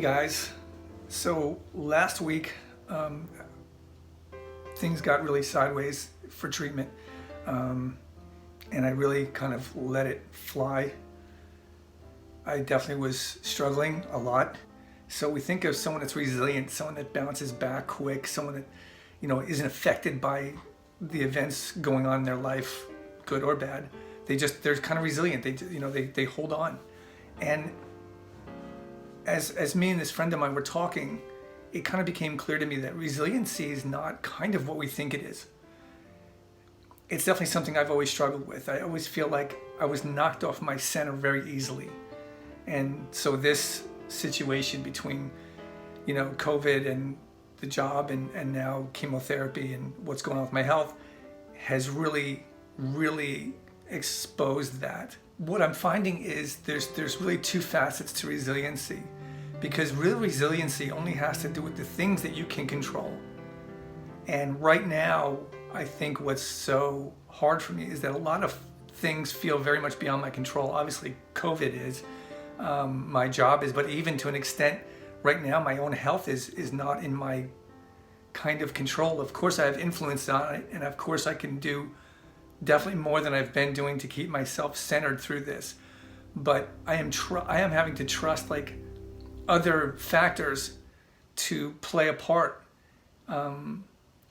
guys, so last week things got really sideways for treatment, and I really kind of let it fly. I definitely was struggling a lot. So we think of someone that's resilient, someone that bounces back quick, someone that, isn't affected by the events going on in their life, good or bad. They're kind of resilient. They hold on. And as me and this friend of mine were talking, it kind of became clear to me that resiliency is not kind of what we think it is. It's definitely something I've always struggled with. I always feel like I was knocked off my center very easily. And so this situation between, COVID and the job and now chemotherapy and what's going on with my health has really, really exposed that. What I'm finding is there's really two facets to resiliency, because real resiliency only has to do with the things that you can control. And right now, I think what's so hard for me is that a lot of things feel very much beyond my control. Obviously, COVID is, my job is, but even to an extent, right now, my own health is not in my kind of control. Of course, I have influence on it, and of course, I can do definitely more than I've been doing to keep myself centered through this. But I am having to trust like other factors to play a part, and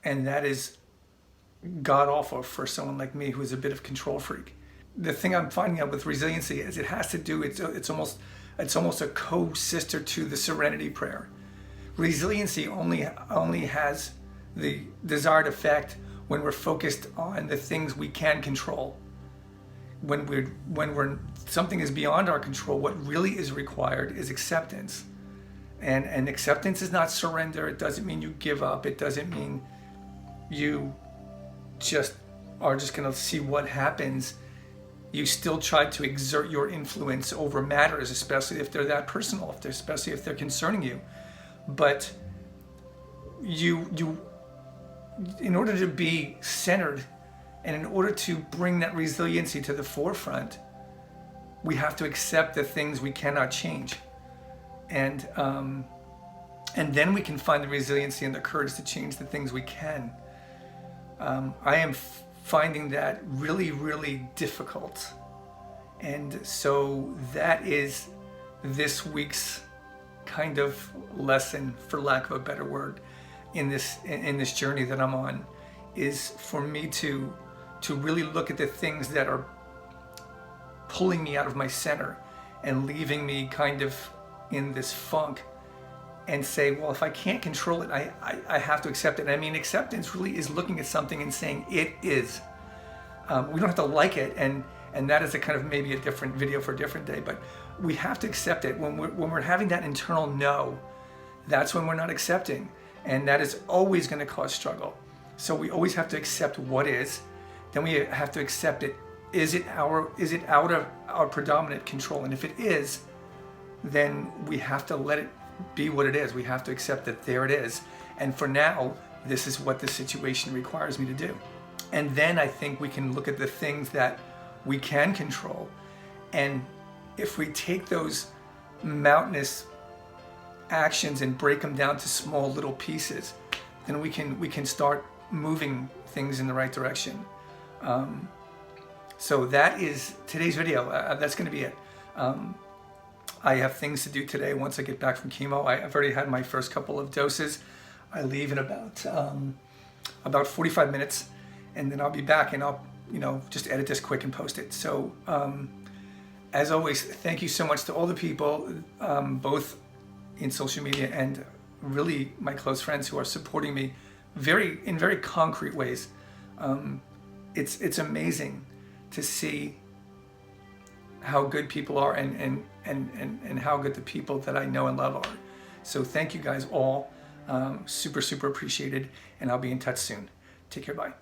that is god awful for someone like me who is a bit of control freak. The thing I'm finding out with resiliency is it has to do, it's almost a co-sister to the serenity prayer. Resiliency only has the desired effect when we're focused on the things we can control. When something is beyond our control, what really is required is acceptance. And acceptance is not surrender. It doesn't mean you give up. It doesn't mean you just are just gonna see what happens. You still try to exert your influence over matters, especially if they're that personal, especially if they're concerning you. But you in order to be centered and in order to bring that resiliency to the forefront, we have to accept the things we cannot change. And then we can find the resiliency and the courage to change the things we can. I am finding that really, really difficult. And so that is this week's kind of lesson, for lack of a better word, in this journey that I'm on, is for me to really look at the things that are pulling me out of my center and leaving me kind of in this funk, and say, well, if I can't control it, I have to accept it. I mean, acceptance really is looking at something and saying it is. We don't have to like it, and that is a kind of maybe a different video for a different day, but we have to accept it. When we're having that internal no, that's when we're not accepting, and that is always going to cause struggle. So we always have to accept what is, then we have to accept it. Is it out of our predominant control? And if it is, then we have to let it be what it is. We have to accept that there it is. And for now, this is what the situation requires me to do. And then I think we can look at the things that we can control. And if we take those mountainous actions and break them down to small little pieces, then we can start moving things in the right direction. So that is today's video. That's going to be it. I have things to do today once I get back from chemo. I've already had my first couple of doses. I leave in about 45 minutes, and then I'll be back and I'll just edit this quick and post it. So as always, thank you so much to all the people, both in social media and really my close friends who are supporting me in very concrete ways. It's amazing to see how good people are and how good the people that I know and love are. So thank you guys all. Super, super appreciated, and I'll be in touch soon. Take care, bye.